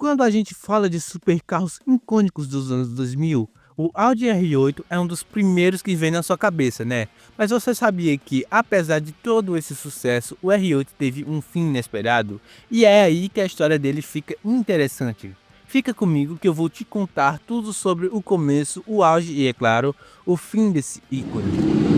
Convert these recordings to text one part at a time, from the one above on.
Quando a gente fala de supercarros icônicos dos anos 2000, o Audi R8 é um dos primeiros que vem na sua cabeça, né? Mas você sabia que, apesar de todo esse sucesso, o R8 teve um fim inesperado? E é aí que a história dele fica interessante. Fica comigo que eu vou te contar tudo sobre o começo, o auge e, é claro, o fim desse ícone.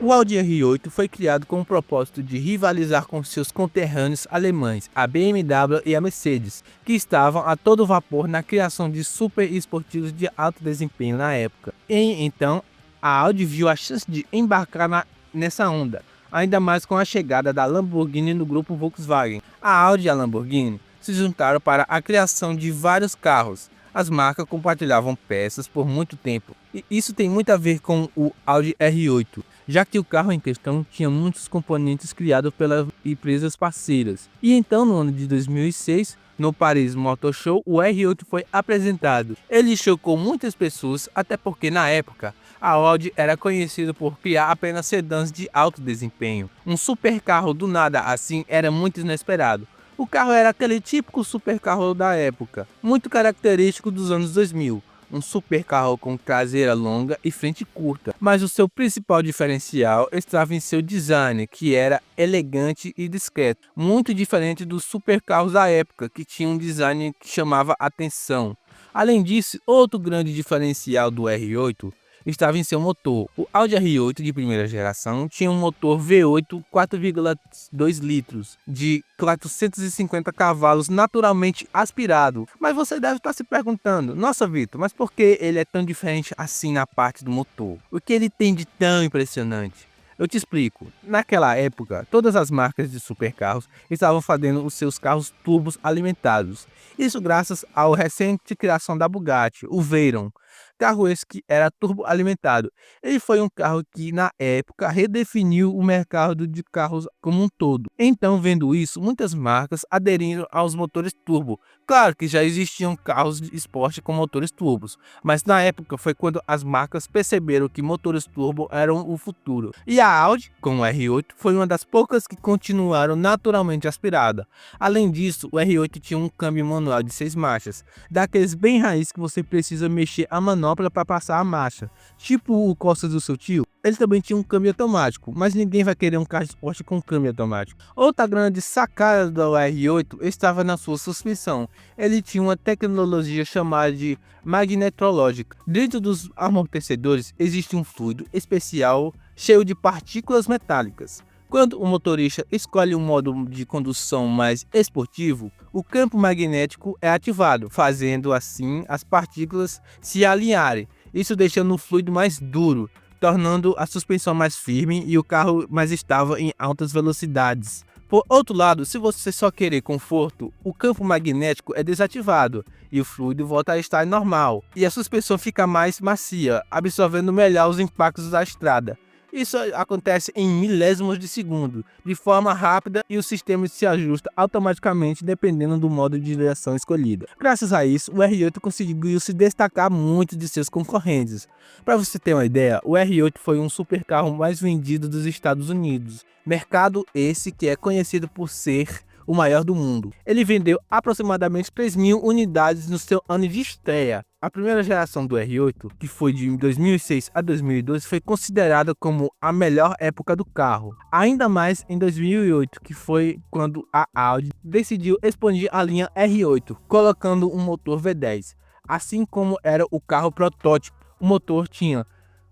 O Audi R8 foi criado com o propósito de rivalizar com seus conterrâneos alemães, a BMW e a Mercedes, que estavam a todo vapor na criação de super esportivos de alto desempenho na época. Então, a Audi viu a chance de embarcar nessa onda, ainda mais com a chegada da Lamborghini no grupo Volkswagen. A Audi e a Lamborghini se juntaram para a criação de vários carros. As marcas compartilhavam peças por muito tempo, e isso tem muito a ver com o Audi R8, já que o carro em questão tinha muitos componentes criados pelas empresas parceiras. E então, no ano de 2006, no Paris Motor Show, o R8 foi apresentado. Ele chocou muitas pessoas, até porque na época a Audi era conhecida por criar apenas sedãs de alto desempenho. Um supercarro do nada assim era muito inesperado. O carro era aquele típico supercarro da época, muito característico dos anos 2000. Um supercarro com traseira longa e frente curta, mas o seu principal diferencial estava em seu design, que era elegante e discreto, muito diferente dos supercarros da época, que tinham um design que chamava atenção. Além disso, outro grande diferencial do R8 estava em seu motor. O Audi R8 de primeira geração tinha um motor V8 4,2 litros de 450 cavalos naturalmente aspirado. Mas você deve estar se perguntando: nossa, Vitor, mas por que ele é tão diferente assim na parte do motor? O que ele tem de tão impressionante? Eu te explico. Naquela época, todas as marcas de supercarros estavam fazendo os seus carros turbos alimentados. Isso graças à recente criação da Bugatti, o Veyron. Carro esse que era turbo alimentado. Ele foi um carro que, na época, redefiniu o mercado de carros como um todo. Então, vendo isso, muitas marcas aderiram aos motores turbo. Claro que já existiam carros de esporte com motores turbos, mas na época foi quando as marcas perceberam que motores turbo eram o futuro. E a Audi, com o R8, foi uma das poucas que continuaram naturalmente aspirada. Além disso, o R8 tinha um câmbio manual de 6 marchas, daqueles bem raiz que você precisa mexer a manopla para passar a marcha, tipo o Corsa do seu tio. Ele também tinha um câmbio automático, mas ninguém vai querer um carro de esporte com câmbio automático. Outra grande sacada do R8 estava na sua suspensão. Ele tinha uma tecnologia chamada de magnetrológica. Dentro dos amortecedores existe um fluido especial cheio de partículas metálicas. Quando o motorista escolhe um modo de condução mais esportivo, o campo magnético é ativado, fazendo assim as partículas se alinharem, isso deixando o fluido mais duro, tornando a suspensão mais firme e o carro mais estável em altas velocidades. Por outro lado, se você só querer conforto, o campo magnético é desativado e o fluido volta a estar normal, e a suspensão fica mais macia, absorvendo melhor os impactos da estrada. Isso acontece em milésimos de segundo, de forma rápida, e o sistema se ajusta automaticamente dependendo do modo de direção escolhida. Graças a isso, o R8 conseguiu se destacar muito de seus concorrentes. Para você ter uma ideia, o R8 foi um supercarro mais vendido dos Estados Unidos, mercado esse que é conhecido por ser o maior do mundo. Ele vendeu aproximadamente 3.000 unidades no seu ano de estreia. A primeira geração do R8, que foi de 2006 a 2012, foi considerada como a melhor época do carro. Ainda mais em 2008, que foi quando a Audi decidiu expandir a linha R8, colocando um motor V10. Assim como era o carro protótipo, o motor tinha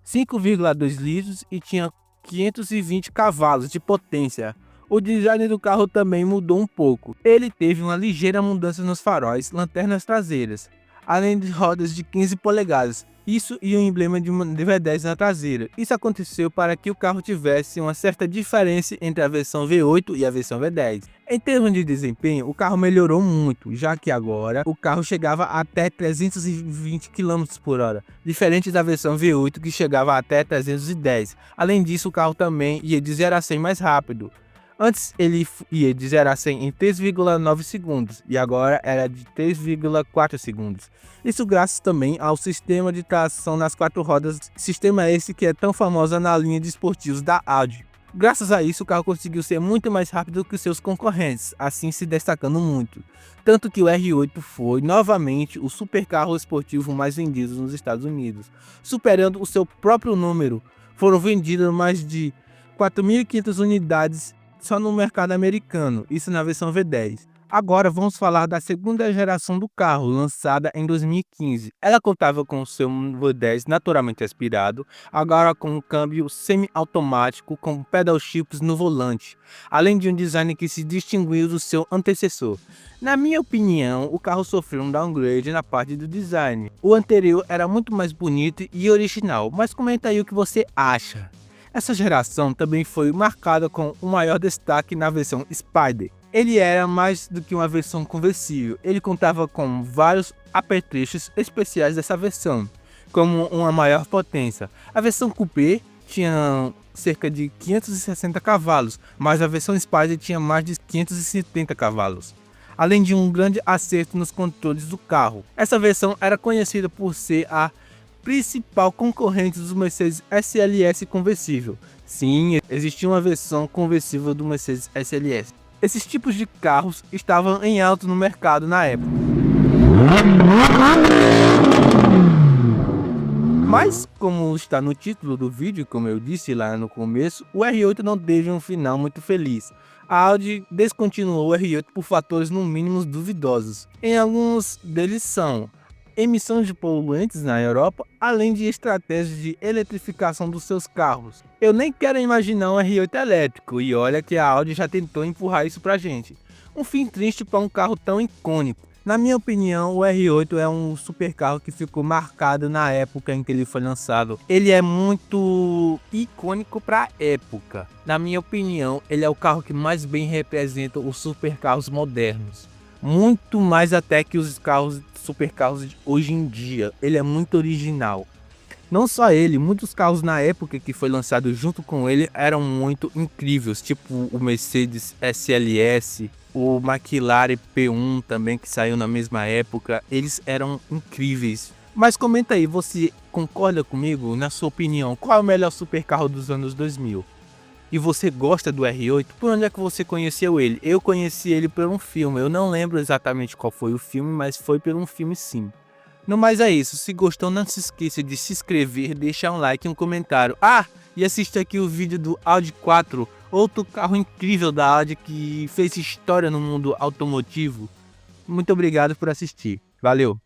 5,2 litros e tinha 520 cavalos de potência. O design do carro também mudou um pouco. Ele teve uma ligeira mudança nos faróis, lanternas traseiras, além de rodas de 15 polegadas, Isso e o emblema de uma V10 na traseira. Isso aconteceu para que o carro tivesse uma certa diferença entre a versão V8 e a versão V10. Em termos de desempenho, o carro melhorou muito, já que agora o carro chegava até 320 km por hora, diferente da versão V8 que chegava até 310. Além disso, o carro também ia de 0 a 100 mais rápido. Antes ele ia de 0 a 100 em 3,9 segundos e agora era de 3,4 segundos. Isso graças também ao sistema de tração nas 4 rodas, sistema esse que é tão famoso na linha de esportivos da Audi. Graças a isso o carro conseguiu ser muito mais rápido que os seus concorrentes, assim se destacando muito. Tanto que o R8 foi novamente o supercarro esportivo mais vendido nos Estados Unidos, superando o seu próprio número. Foram vendidas mais de 4.500 unidades só no mercado americano, isso na versão V10. Agora vamos falar da segunda geração do carro, lançada em 2015. Ela contava com seu V10 naturalmente aspirado, agora com um câmbio semi-automático com pedal shifts no volante, além de um design que se distinguiu do seu antecessor. Na minha opinião, o carro sofreu um downgrade na parte do design. O anterior era muito mais bonito e original, mas comenta aí o que você acha. Essa geração também foi marcada com o maior destaque na versão Spider. Ele era mais do que uma versão conversível, ele contava com vários apetrechos especiais dessa versão, como uma maior potência. A versão Coupé tinha cerca de 560 cavalos, mas a versão Spider tinha mais de 570 cavalos. Além de um grande acerto nos controles do carro. Essa versão era conhecida por ser a principal concorrente do Mercedes SLS conversível. Sim, existia uma versão conversível do Mercedes SLS. Esses tipos de carros estavam em alta no mercado na época. Mas, como está no título do vídeo, como eu disse lá no começo, o R8 não teve um final muito feliz. A Audi descontinuou o R8 por fatores no mínimo duvidosos. Em alguns deles são emissão de poluentes na Europa, além de estratégias de eletrificação dos seus carros. Eu nem quero imaginar um R8 elétrico, e olha que a Audi já tentou empurrar isso pra gente. Um fim triste para um carro tão icônico. Na minha opinião, o R8 é um supercarro que ficou marcado na época em que ele foi lançado. Ele é muito icônico para a época. Na minha opinião, ele é o carro que mais bem representa os supercarros modernos. Muito mais até que os supercarros de hoje em dia. Ele é muito original. Não só ele, muitos carros na época que foi lançado junto com ele eram muito incríveis, tipo o Mercedes SLS, o McLaren P1 também, que saiu na mesma época. Eles eram incríveis. Mas comenta aí, você concorda comigo? Na sua opinião, qual é o melhor supercarro dos anos 2000? E você gosta do R8? Por onde é que você conheceu ele? Eu conheci ele por um filme, eu não lembro exatamente qual foi o filme, mas foi por um filme sim. No mais é isso, se gostou não se esqueça de se inscrever, deixar um like e um comentário. E assista aqui o vídeo do Audi 4, outro carro incrível da Audi que fez história no mundo automotivo. Muito obrigado por assistir, valeu!